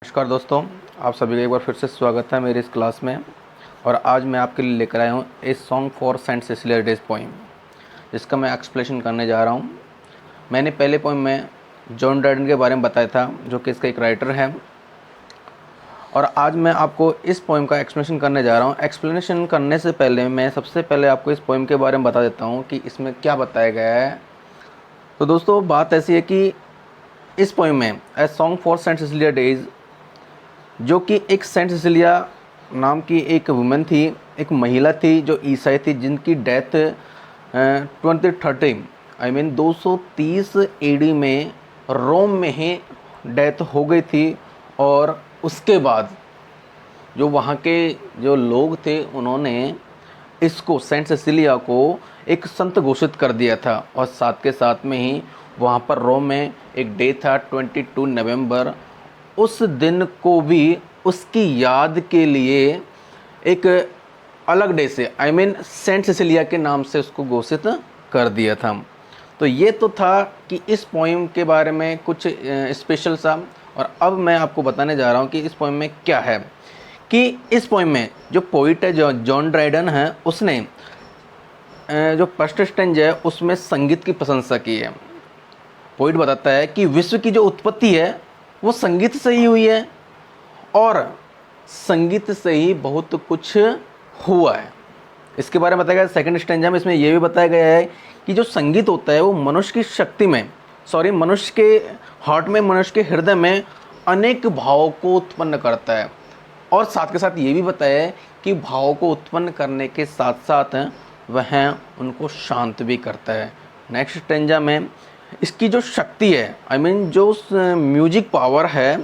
नमस्कार दोस्तों, आप सभी का एक बार फिर से स्वागत है मेरी इस क्लास में। और आज मैं आपके लिए लेकर आया हूँ a song for Saint Cecilia days poem, जिसका मैं एक्सप्लेनेशन करने जा रहा हूँ। मैंने पहले पोइम में जॉन ड्राइडन के बारे में बताया था, जो कि इसका एक राइटर है। और आज मैं आपको इस पोइम का एक्सप्लेनेशन करने जा रहा हूँ। एक्सप्लेनेशन करने से पहले मैं सबसे पहले आपको इस पोइम के बारे में बता देता हूँ कि इसमें क्या बताया गया है। तो दोस्तों, बात ऐसी है कि इस पोइम में a song for Saint Cecilia days, जो कि एक सेंट सिसिलिया नाम की एक वुमेन थी, एक महिला थी जो ईसाई थी, जिनकी डेथ 2030 230 एडी में रोम में ही डेथ हो गई थी। और उसके बाद जो वहाँ के जो लोग थे, उन्होंने इसको सेंट सिसिलिया को एक संत घोषित कर दिया था। और साथ के साथ में ही वहाँ पर रोम में एक डे था 22 नवंबर। उस दिन को भी उसकी याद के लिए एक अलग डे से सेंट सिसिलिया के नाम से उसको घोषित कर दिया था। तो ये तो था कि इस पोइम के बारे में कुछ स्पेशल सा। और अब मैं आपको बताने जा रहा हूँ कि इस पोइम में क्या है। कि इस पोइम में जो पोइट है, जो जॉन ड्राइडन है, उसने जो फर्स्ट स्टेंज है उसमें संगीत की प्रशंसा की है। पोइट बताता है कि विश्व की जो उत्पत्ति है वो संगीत से ही हुई है, और संगीत से ही बहुत कुछ हुआ है। इसके बारे में बताया गया सेकंड स्टेंजा में। इसमें यह भी बताया गया है कि जो संगीत होता है वो मनुष्य की शक्ति में, मनुष्य के हार्ट में, मनुष्य के हृदय में अनेक भावों को उत्पन्न करता है। और साथ के साथ ये भी बताया है कि भावों को उत्पन्न करने के साथ साथ वह उनको शांत भी करता है। नेक्स्ट स्टेंजा में इसकी जो शक्ति है, जो म्यूजिक पावर है,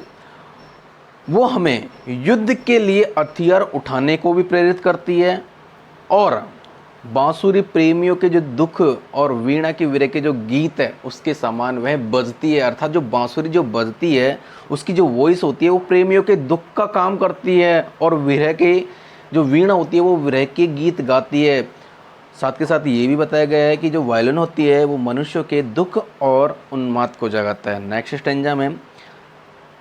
वो हमें युद्ध के लिए हथियार उठाने को भी प्रेरित करती है। और बांसुरी प्रेमियों के जो दुख और वीणा की विरह के जो गीत है उसके समान वह बजती है। अर्थात जो बांसुरी जो बजती है, उसकी जो वॉइस होती है वो प्रेमियों के दुख का काम करती है, और विरह के जो वीणा होती है वो विरह के गीत गाती है। साथ के साथ ये भी बताया गया है कि जो वायलिन होती है वो मनुष्यों के दुख और उन्माद को जगाता है। नेक्स्ट स्टेंजा में,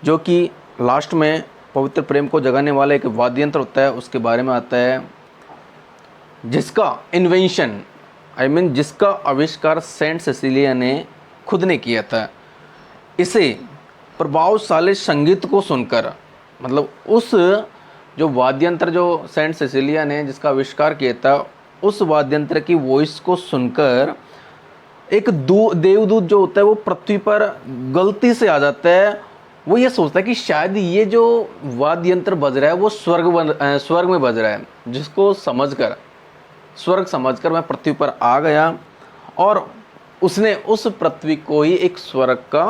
जो कि लास्ट में पवित्र प्रेम को जगाने वाला एक वाद्य यंत्र होता है, उसके बारे में आता है, जिसका इन्वेंशन जिसका आविष्कार सेंट सिसिलिया ने खुद ने किया था। इसे प्रभावशाली संगीत को सुनकर, उस जो वाद्य यंत्र जो सेंट सिसिलिया ने जिसका आविष्कार किया था, उस वाद्य यंत्र की वॉइस को सुनकर एक देवदूत जो होता है वो पृथ्वी पर गलती से आ जाता है। वो ये सोचता है कि शायद ये जो वाद्य यंत्र बज रहा है वो स्वर्ग में बज रहा है, जिसको स्वर्ग समझकर मैं पृथ्वी पर आ गया, और उसने उस पृथ्वी को ही एक स्वर्ग का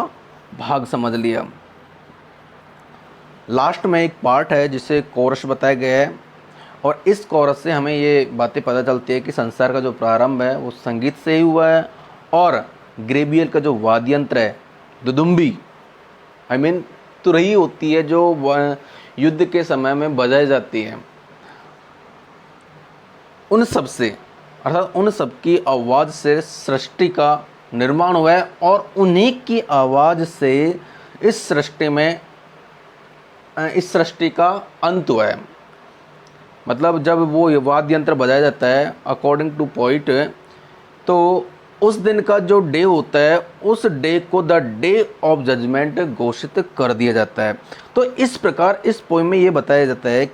भाग समझ लिया। लास्ट में एक पार्ट है जिसे कोरस बताया गया है, और इस कोरस से हमें ये बातें पता चलती है कि संसार का जो प्रारंभ है वो संगीत से ही हुआ है। और ग्रेबियल का जो वाद्य यंत्र है, दुदुम्बी तुरही होती है जो युद्ध के समय में बजाई जाती है, उन सब से, अर्थात उन सब की आवाज़ से सृष्टि का निर्माण हुआ है। और उन्हीं की आवाज़ से इस सृष्टि का अंत हुआ है। जब वो वाद्य यंत्र बजाया जाता है अकॉर्डिंग टू पोइट, तो उस दिन का जो डे होता है उस डे को द डे ऑफ जजमेंट घोषित कर दिया जाता है। तो इस प्रकार इस पोएम में ये बताया जाता है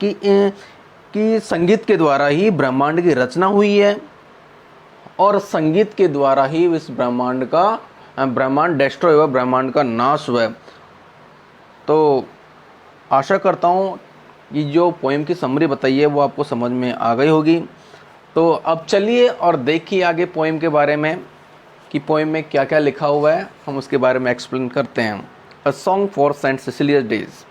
कि संगीत के द्वारा ही ब्रह्मांड की रचना हुई है, और संगीत के द्वारा ही इस ब्रह्मांड डिस्ट्रॉय हुआ, ब्रह्मांड का नाश हुआ। तो आशा करता हूँ कि जो पोएम की समरी बताई है वो आपको समझ में आ गई होगी। तो अब चलिए और देखिए आगे पोएम के बारे में कि पोएम में क्या क्या लिखा हुआ है, हम उसके बारे में एक्सप्लेन करते हैं। A song for Saint Cecilia days.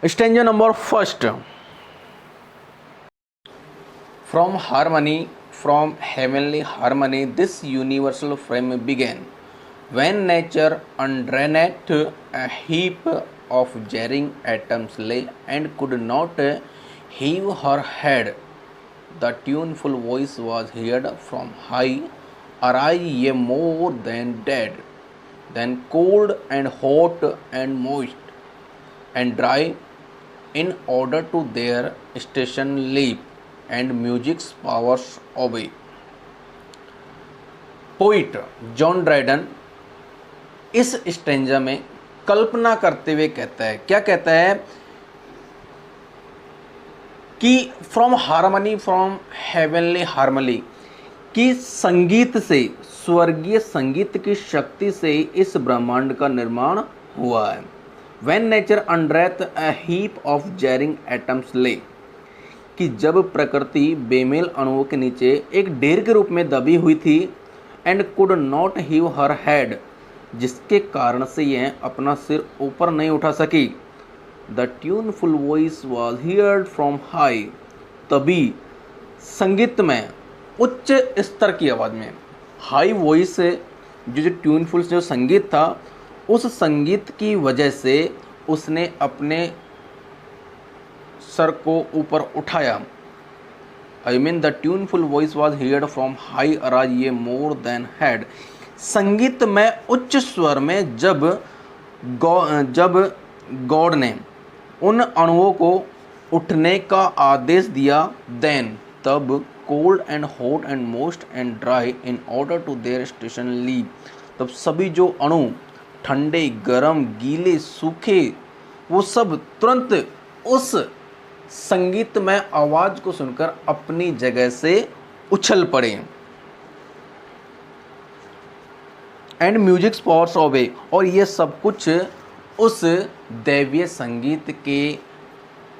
Stanza number first. From heavenly harmony, this universal frame began, when nature underneath a heap of jarring atoms lay, and could not heave her head. The tuneful voice was heard from high, arise ye more than dead, than cold and hot and moist, and dry in order to their station leap and music's powers obey. Poet John Dryden इस stanza में कल्पना करते हुए कहता है, क्या कहता है कि from harmony, from heavenly harmony, कि संगीत से, स्वर्गीय संगीत की शक्ति से इस ब्रह्मांड का निर्माण हुआ है. When nature underneath a heap of jarring atoms lay, कि जब प्रकृति बेमेल अणुओं के नीचे एक ढेर के रूप में दबी हुई थी, and could not heave her head, जिसके कारण से यह अपना सिर ऊपर नहीं उठा सकी. The tuneful voice was heard from high, तभी संगीत में उच्च स्तर की आवाज़ में, हाई वॉइस से जो ट्यूनफुल जो संगीत था, उस संगीत की वजह से उसने अपने सर को ऊपर उठाया. I mean the tuneful voice was heard from high arise ye more then head. संगीत में उच्च स्वर में जब गॉड ने उन अणुओं को उठने का आदेश दिया, देन तब cold and hot and moist and dry in order to their station leave, तब सभी जो अणु ठंडे, गरम, गीले, सूखे, वो सब तुरंत उस संगीतमय आवाज को सुनकर अपनी जगह से उछल पड़े. एंड म्यूजिक्स पावर्स ऑबे, और ये सब कुछ उस दैवीय संगीत के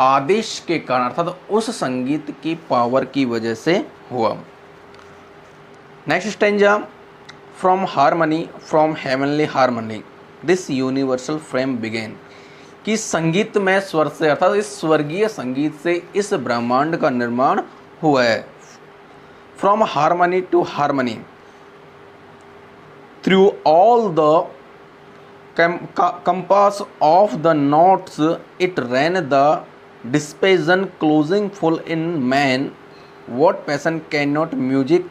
आदेश के कारण, अर्थात उस संगीत की पावर की वजह से हुआ. Next stanza, from harmony, from heavenly harmony this universal frame began, कि संगीत में स्वर से, अर्थात इस स्वर्गीय संगीत से इस ब्रह्मांड का निर्माण हुआ है. From harmony to harmony through all the compass of the notes it ran the diapason closing full in man, what passion cannot music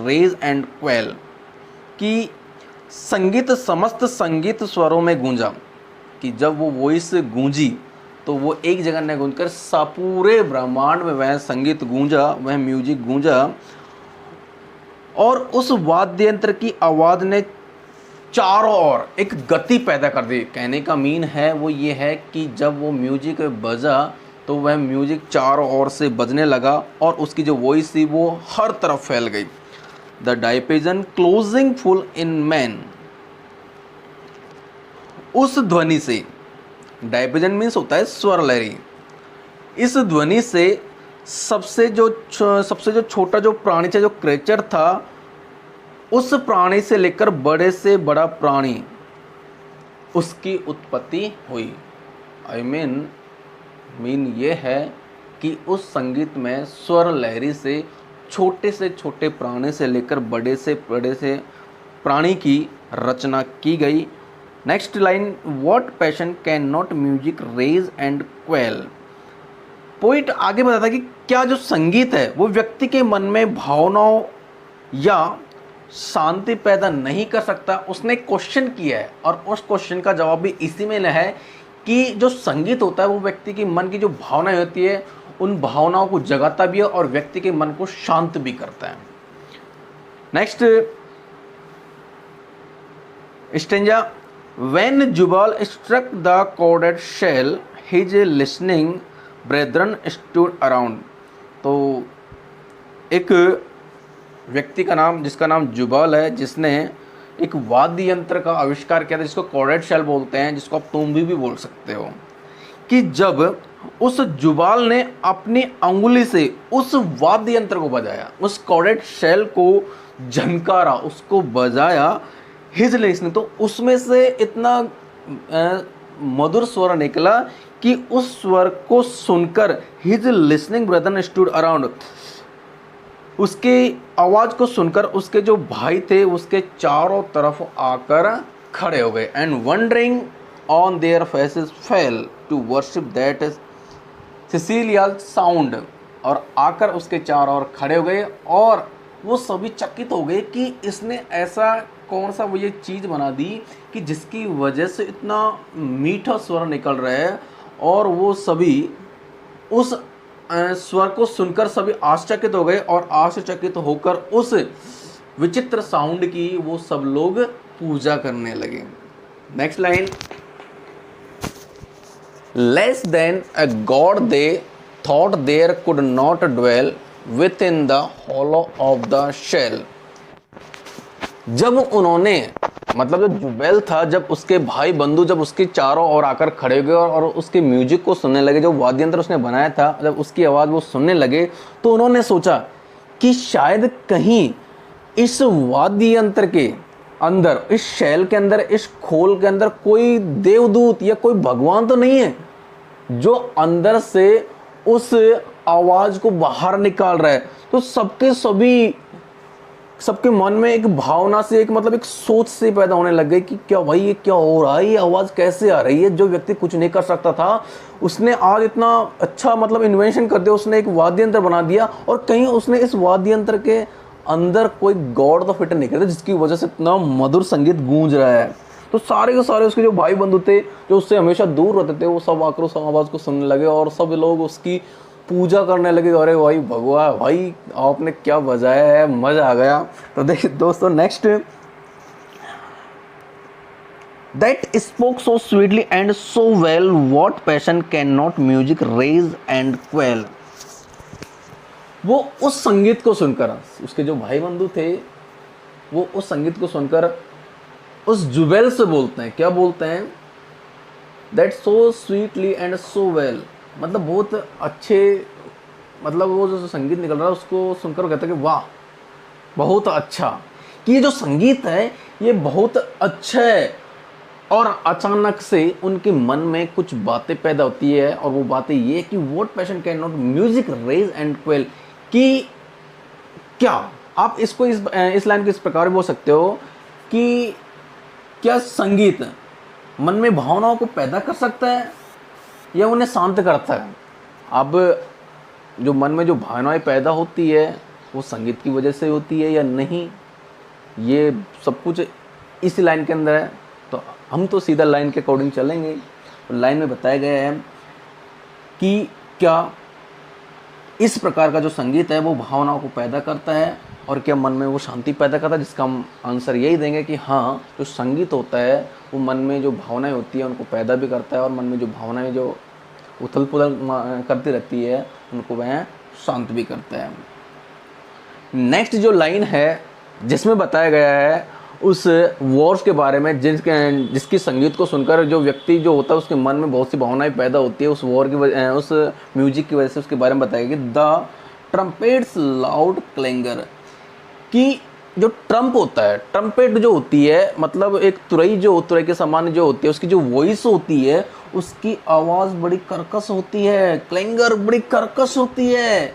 raise and quell, कि संगीत समस्त संगीत स्वरों में गूंजा, कि जब वो वॉइस गूंजी तो वो एक जगह न गूंजकर पूरे ब्रह्मांड में वह संगीत गूंजा, वह म्यूजिक गूंजा, और उस वाद्य यंत्र की आवाज़ ने चारों ओर एक गति पैदा कर दी. कहने का मीन है वो ये है कि जब वो म्यूजिक बजा तो वह म्यूजिक चारों ओर से बजने लगा और उसकी जो वॉइस थी वो हर तरफ फैल गई. The diapason closing full in man, उस ध्वनि से, डायपेजन मीन्स होता है स्वर लहरी, इस ध्वनि से सबसे जो छोटा जो प्राणी था, जो क्रेचर था, उस प्राणी से लेकर बड़े से बड़ा प्राणी, उसकी उत्पत्ति हुई. आई मीन ये है कि उस संगीत में स्वर लहरी से छोटे प्राणी से लेकर बड़े से प्राणी की रचना की गई. Next line, what passion cannot music raise and quell. Poet आगे बताता है कि क्या जो संगीत है वो व्यक्ति के मन में भावनाओं या शांति पैदा नहीं कर सकता. उसने क्वेश्चन किया है और उस क्वेश्चन का जवाब भी इसी में है कि जो संगीत होता है वो व्यक्ति की मन की जो भावनाएं होती है उन भावनाओं को जगाता भी है और व्यक्ति के मन को शांत भी करता है. Next stanza, when Jubal struck the corded shell his listening brethren stood around. तो एक व्यक्ति का नाम, जिसका नाम जुबाल है, जिसने एक वाद्य यंत्र का आविष्कार किया था जिसको कॉर्डेड शेल बोलते हैं, जिसको आप तुम्बी भी बोल सकते हो, कि जब उस जुबाल ने अपनी अंगुली से उस वाद्य यंत्र को बजाया, उस कॉर्डेड शेल को झनकारा, उसको बजाया, हिज लिसनिंग, तो उसमें से इतना मधुर स्वर निकला कि उस स्वर को सुनकर his listening brother stood around, उसकी आवाज़ को सुनकर उसके जो भाई थे उसके चारों तरफ आकर खड़े हो गए. And wondering on their faces fell to worship that सिसिलियल साउंड, और आकर उसके चारों ओर खड़े हो गए और वो सभी चकित हो गए कि इसने ऐसा कौन सा वो ये चीज़ बना दी कि जिसकी वजह से इतना मीठा स्वर निकल रहा है और वो सभी उस स्वर को सुनकर सभी आश्चर्यचकित हो गए और आश्चर्यचकित होकर उस विचित्र साउंड की वो सब लोग पूजा करने लगे। Next line, less than a god they thought there could not dwell within the hollow of the shell. जब उन्होंने मतलब जो जुबेल था, जब उसके भाई बंधु जब उसके चारों ओर आकर खड़े हुए और उसके म्यूजिक को सुनने लगे, जो वाद्य यंत्र उसने बनाया था, जब उसकी आवाज़ वो सुनने लगे तो उन्होंने सोचा कि शायद कहीं इस वाद्य यंत्र के अंदर, इस शैल के अंदर, इस खोल के अंदर कोई देवदूत या कोई भगवान तो नहीं है जो अंदर से उस आवाज़ को बाहर निकाल रहा है। तो सबके मन में एक भावना से, एक मतलब एक सोच से पैदा होने लग गई कि क्या भाई ये क्या हो रहा है, ये आवाज़ कैसे आ रही है। जो व्यक्ति कुछ नहीं कर सकता था उसने आज इतना अच्छा मतलब इन्वेंशन कर दिया, उसने एक वाद्य यंत्र बना दिया और कहीं उसने इस वाद्य यंत्र के अंदर कोई गॉड तो फिट नहीं करता जिसकी वजह से इतना मधुर संगीत गूंज रहा है। तो सारे के सारे उसके जो भाई बंधु थे जो उससे हमेशा दूर रहते थे, वो सब आकर उस आवाज़ को सुनने लगे और सब लोग उसकी पूजा करने लगे। अरे भाई भगवान, भाई आपने क्या बजाया है, मजा आ गया। तो देखिए दोस्तों, next, that spoke so sweetly and so well what passion cannot music raise and quell. वो उस संगीत को सुनकर, उसके जो भाई बंधु थे वो उस संगीत को सुनकर उस जुबेल से बोलते हैं, क्या बोलते हैं, that so sweetly and so well, मतलब बहुत अच्छे, मतलब वो जो संगीत निकल रहा है उसको सुनकर कहते हैं कि वाह बहुत अच्छा, कि ये जो संगीत है ये बहुत अच्छा है। और अचानक से उनके मन में कुछ बातें पैदा होती है और वो बातें ये कि what passion cannot music raise and quell, कि क्या आप इसको इस लाइन को इस प्रकार बोल सकते हो कि क्या संगीत मन में भावनाओं को पैदा कर सकता है या उन्हें शांत करता है। अब जो मन में जो भावनाएं पैदा होती है वो संगीत की वजह से होती है या नहीं, ये सब कुछ इस लाइन के अंदर है। तो हम तो सीधा लाइन के अकॉर्डिंग चलेंगे। लाइन में बताया गया है कि क्या इस प्रकार का जो संगीत है वो भावनाओं को पैदा करता है और क्या मन में वो शांति पैदा करता है, जिसका हम आंसर यही देंगे कि हाँ, जो संगीत होता है वो मन में जो भावनाएं होती है उनको पैदा भी करता है और मन में जो भावनाएं जो उथल पुथल करती रहती है उनको वह शांत भी करता है। नेक्स्ट जो लाइन है जिसमें बताया गया है उस वर्स के बारे में, जिसकी संगीत को सुनकर जो व्यक्ति जो होता है उसके मन में बहुत सी भावनाएं पैदा होती है, उस वॉर की वजह, उस म्यूजिक की वजह से उसके बारे में बताया गया कि द ट्रम्पेट्स लाउड क्लैंगर, कि जो ट्रम्प होता है, ट्रम्पेट जो होती है मतलब एक तुरई के समान जो होती है, उसकी जो वॉइस होती है उसकी आवाज़ बड़ी कर्कश होती है, क्लैंगर बड़ी कर्कश होती है।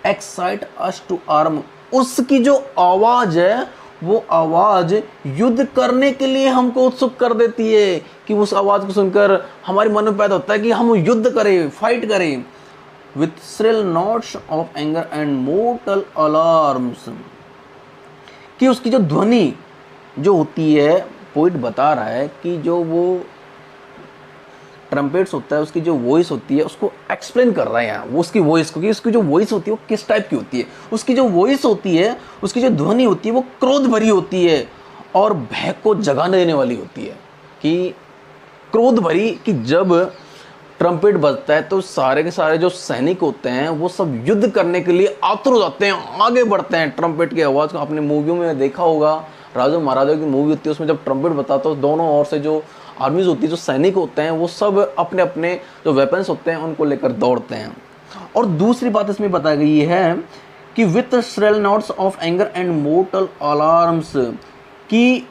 एक्साइट अस टू आर्म, उसकी जो आवाज़ है वो आवाज़ युद्ध करने के लिए हमको उत्सुक कर देती है, कि उस आवाज़ को सुनकर हमारे मन में पैदा होता है कि हम युद्ध करें, फाइट करें। With shrill notes of anger and mortal alarms, कि उसकी जो ध्वनि जो होती है, पोइट बता रहा है कि जो वो ट्रम्पेट्स होता है उसकी जो वॉइस होती है उसको एक्सप्लेन कर रहा है यहाँ, वो उसकी वॉइस को, कि उसकी जो वॉइस होती है वो किस टाइप की होती है। उसकी जो वॉइस होती है, उसकी जो ध्वनि होती है वो क्रोध भरी होती है और भय को जगाने देने वाली होती है, कि क्रोध भरी, कि जब ट्रम्पेट बजता है तो सारे के सारे जो सैनिक होते हैं वो सब युद्ध करने के लिए आतुर हो जाते हैं, आगे बढ़ते हैं ट्रम्पेट की आवाज़ को। आपने मूवियों में देखा होगा, राजा महाराजा की मूवी होती है उसमें जब ट्रम्पेट बताता है दोनों ओर से जो आर्मीज होती है, जो सैनिक होते हैं वो सब अपने अपने जो वेपन्स होते हैं उनको लेकर दौड़ते हैं। और दूसरी बात इसमें बताई गई है कि with shrill notes of anger and mortal alarms, कि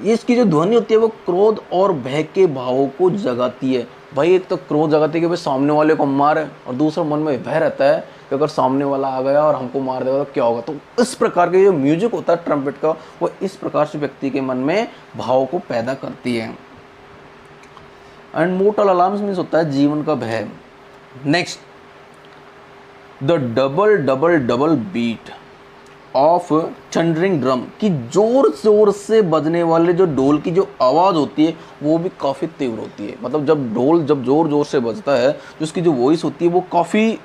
इसकी जो ध्वनि होती है वो क्रोध और भय के भावों को जगाती है। भाई एक तो क्रोध जगाती है कि भाई सामने वाले को मारे, और दूसरा मन में भय रहता है कि अगर सामने वाला आ गया और हमको मार देगा तो क्या होगा। तो इस प्रकार के जो म्यूजिक होता है ट्रम्पेट का, वो इस प्रकार से व्यक्ति के मन में भावों को पैदा करती है। एंड मोर्टल अलार्म्स मीन्स होता है जीवन का भय। Next, the double double double beat, of thundering drum, कि जोर जोर से बजने वाले जो ढोल की जो आवाज़ होती है वो भी काफ़ी तीव्र होती है। मतलब जब ढोल जब जोर जोर से बजता है तो उसकी जो वॉइस होती है वो काफ़ी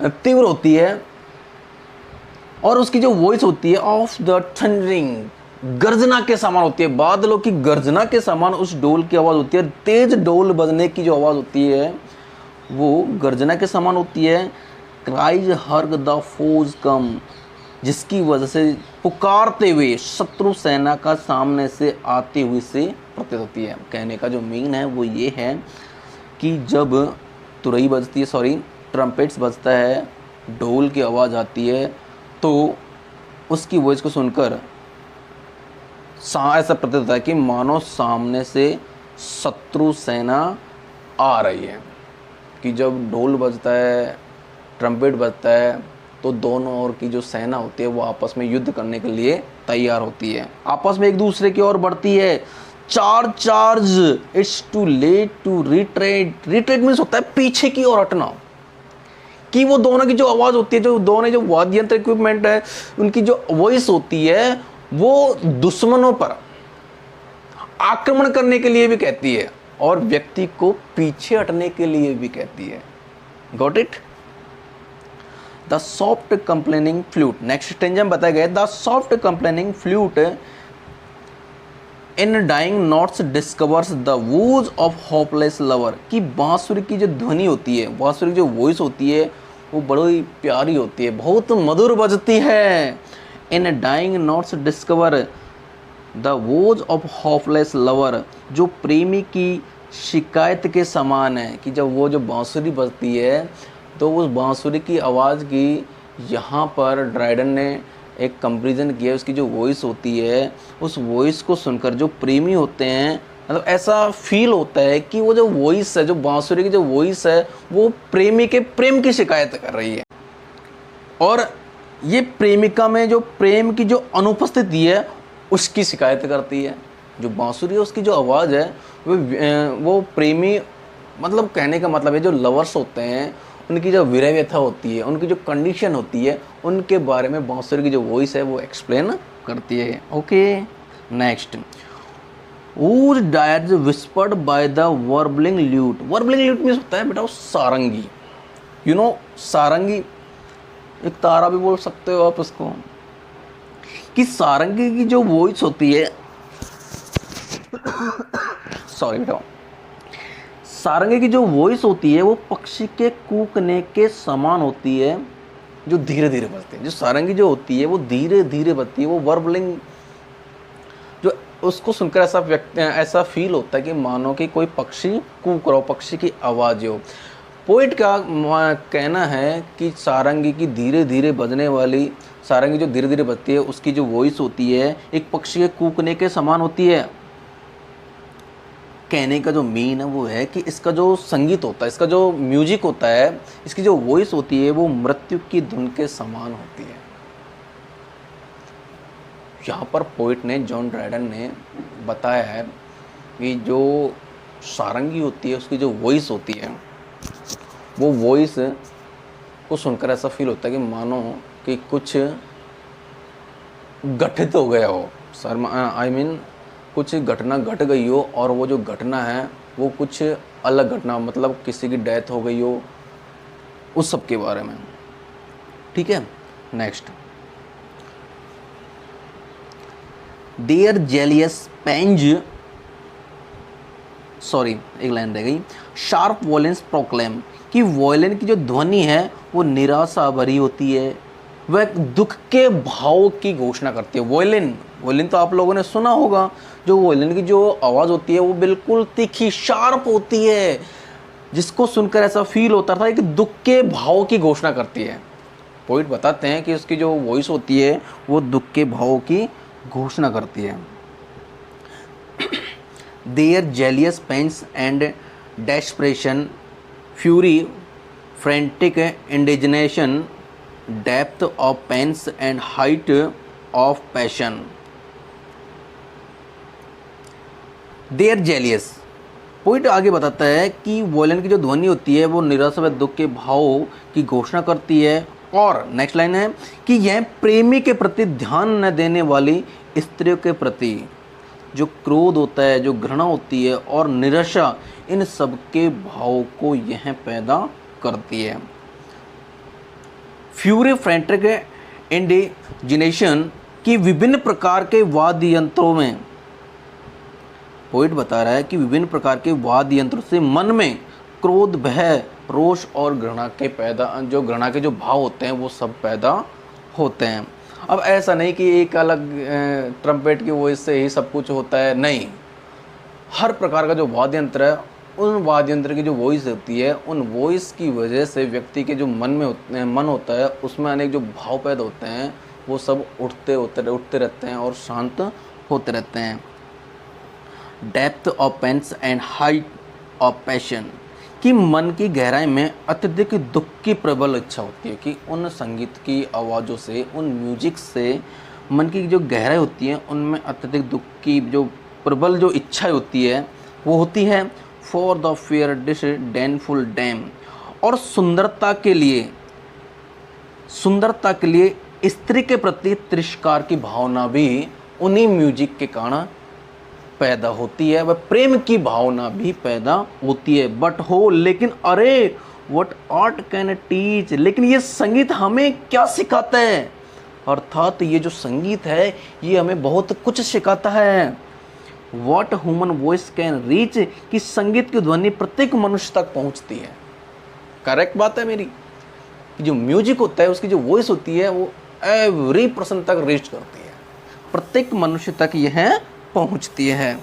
तीव्र होती है, और उसकी जो वॉइस होती है ऑफ द थंडरिंग, गर्जना के समान होती है, बादलों की गर्जना के समान उस ढोल की आवाज़ होती है। तेज ढोल बजने की जो आवाज़ होती है वो गर्जना के समान होती है। क्राइज हर्ग द फोज कम, जिसकी वजह से पुकारते हुए शत्रु सेना का सामने से आती हुई से प्रतीत होती है। कहने का जो मीन है वो ये है कि जब तुरई बजती है, सॉरी ट्रम्पेट्स बजता है, ढोल की आवाज़ आती है, तो उसकी वॉइस को सुनकर ऐसा प्रतीत होता है कि मानो सामने से शत्रु सेना आ रही है। कि जब ढोल बजता है, ट्रम्पेट बजता है, तो दोनों ओर की जो सेना होती है वो आपस में युद्ध करने के लिए तैयार होती है, आपस में एक दूसरे की ओर बढ़ती है। Charge, it's too late to retreat. Retreat means होता है पीछे की ओर हटना। कि वो दोनों की जो आवाज़ होती है, जो दोनों जो वाद्य यंत्र इक्विपमेंट है, उनकी जो वॉइस होती है वो दुश्मनों पर आक्रमण करने के लिए भी कहती है और व्यक्ति को पीछे हटने के लिए भी कहती है। Got it? The soft complaining flute, next stanza बताया गया, the soft complaining flute in dying notes discovers the woes of hopeless lover. कि बांसुरी की जो ध्वनि होती है, बांसुरी की जो वॉइस होती है वो बड़ी प्यारी होती है, बहुत मधुर बजती है। In dying notes discover the woes of hopeless lover, जो प्रेमी की शिकायत के समान है। कि जब वो जो बांसुरी बजती है तो उस बांसुरी की आवाज़ की यहाँ पर ड्राइडन ने एक कंपैरिजन किया, उसकी जो वॉइस होती है उस वॉइस को सुनकर जो प्रेमी होते हैं, मतलब ऐसा फील होता है कि वो जो वॉइस है, जो बांसुरी की जो वॉइस है वो प्रेमी के प्रेम की शिकायत कर रही है। और ये प्रेमिका में जो प्रेम की जो अनुपस्थिति है उसकी शिकायत करती है। जो बांसुरी है उसकी जो आवाज़ है वो प्रेमी, मतलब कहने का मतलब है जो लवर्स होते हैं उनकी जो विरह व्यथा होती है, उनकी जो कंडीशन होती है, उनके बारे में बांसुरी की जो वॉइस है वो एक्सप्लेन करती है। Okay, next, woes dirge whispered by the warbling lute. Warbling lute means होता है बेटा सारंगी। यू नो सारंगी एक तारा भी बोल सकते हो आप उसको। कि सारंगी की जो वॉइस होती है सॉरी बेटा, सारंगी की जो वॉइस होती है वो पक्षी के कूकने के समान होती है, जो धीरे धीरे बजती है। जो सारंगी जो होती है वो धीरे धीरे बजती है, वो वर्बलिंग, जो उसको सुनकर ऐसा फील होता है कि मानो कि कोई पक्षी कूक रहा हो, पक्षी की आवाज़ हो। पोइट का कहना है कि सारंगी की धीरे धीरे बजने वाली सारंगी जो धीरे धीरे बजती है उसकी जो वॉइस होती है एक पक्षी के कूकने के समान होती है। कहने का जो मीन है वो है कि इसका जो संगीत होता है, इसका जो म्यूजिक होता है, इसकी जो वॉइस होती है वो मृत्यु की धुन के समान होती है। यहाँ पर पोइट ने, जॉन ड्राइडन ने बताया है कि जो सारंगी होती है उसकी जो वॉइस होती है वो वॉइस को सुनकर ऐसा फील होता है कि मानो कि कुछ गठित हो गया हो, आई मीन कुछ घटना घट गई हो, और वो जो घटना है वो कुछ अलग घटना, मतलब किसी की डेथ हो गई हो, उस सब के बारे में। ठीक है, नेक्स्ट, देयर जेलियस पेंज, सॉरी एक लाइन रह गई, शार्प वॉयलेंस प्रोक्लेम। कि वॉयलिन की जो ध्वनि है वो निराशा भरी होती है, वह दुख के भाव की घोषणा करती है। वॉयलिन तो आप लोगों ने सुना होगा, जो वॉयलिन की जो आवाज़ होती है वो बिल्कुल तीखी शार्प होती है, जिसको सुनकर ऐसा फील होता था कि दुख के भाव की घोषणा करती है। पोइट बताते हैं कि उसकी जो वॉइस होती है वो दुख के भाव की घोषणा करती है। Their jealous pains and desperation, fury, frantic indignation, depth of pains and height of passion. Their jealous, poet आगे बताता है कि वॉयलिन की जो ध्वनि होती है वो निराशा व दुख के भाव की घोषणा करती है, और नेक्स्ट लाइन है कि यह प्रेमी के प्रति ध्यान न देने वाली स्त्रियों के प्रति जो क्रोध होता है, जो घृणा होती है और निराशा, इन सब के भाव को यह पैदा करती है। फ्यूरी फ्रेंट्रिक इंडिजिनेशन की विभिन्न प्रकार के वाद्य यंत्रों में, पोइट बता रहा है कि विभिन्न प्रकार के वाद्य यंत्रों से मन में क्रोध, भय, रोष और घृणा के जो भाव होते हैं वो सब पैदा होते हैं। अब ऐसा नहीं कि एक अलग ट्रम्पेट की वॉइस से ही सब कुछ होता है, नहीं, हर प्रकार का जो वाद्य यंत्र है, उन वाद्य यंत्र की जो वॉइस होती है, उन वॉइस की वजह से व्यक्ति के जो मन होता है उसमें अनेक जो भाव पैदा होते हैं वो सब उठते रहते हैं और शांत होते रहते हैं। Depth of pains and height of passion, कि मन की गहराई में अत्यधिक दुख की प्रबल इच्छा होती है, कि उन संगीत की आवाज़ों से, उन म्यूजिक से मन की जो गहराई होती है उनमें अत्यधिक दुख की जो प्रबल जो इच्छा होती है वो होती है। For the fair disdainful dame, और सुंदरता के लिए स्त्री के प्रति तिरस्कार की भावना भी उन्हीं म्यूजिक के कारण पैदा होती है, वह प्रेम की भावना भी पैदा होती है। बट हो, लेकिन अरे व्हाट आर्ट कैन टीच, लेकिन ये संगीत हमें क्या सिखाता है, अर्थात ये जो संगीत है ये हमें बहुत कुछ सिखाता है। What human voice can reach, कि संगीत की ध्वनि प्रत्येक मनुष्य तक पहुंचती है। करेक्ट बात है मेरी, कि जो म्यूजिक होता है उसकी जो वॉइस होती है वो एवरी पर्सन तक रीच करती है, प्रत्येक मनुष्य तक यह पहुंचती है।